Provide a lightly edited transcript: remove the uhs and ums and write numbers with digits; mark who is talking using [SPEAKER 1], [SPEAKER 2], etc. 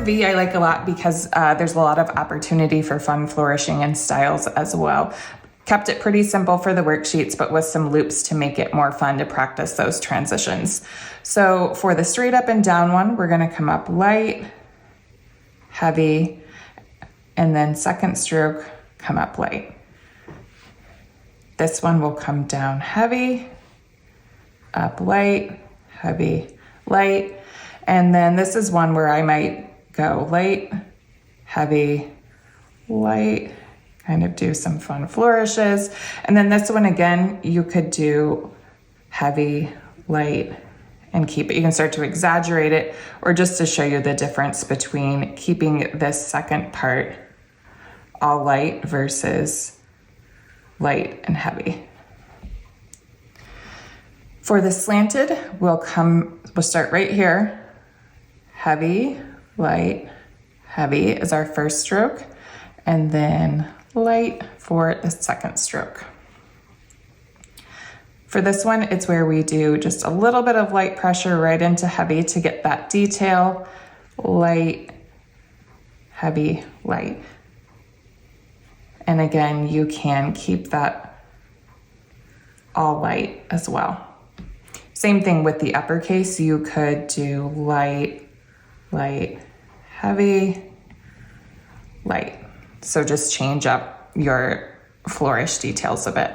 [SPEAKER 1] letter V I like a lot because there's a lot of opportunity for fun flourishing and styles as well. Kept it pretty simple for the worksheets, but with some loops to make it more fun to practice those transitions. So for the straight up and down one, we're gonna come up light, heavy, and then second stroke, come up light. This one will come down heavy, up light, heavy, light. And then this is one where I might go light, heavy, light, kind of do some fun flourishes. And then this one again, you could do heavy, light, and keep it. You can start to exaggerate it, or just to show you the difference between keeping this second part all light versus light and heavy. For the slanted, we'll start right here. Heavy, light, heavy is our first stroke, and then light for the second stroke. For this one, it's where we do just a little bit of light pressure right into heavy to get that detail. Light, heavy, light. And again, you can keep that all light as well. Same thing with the uppercase. You could do light, light, heavy, light. So just change up your flourish details a bit.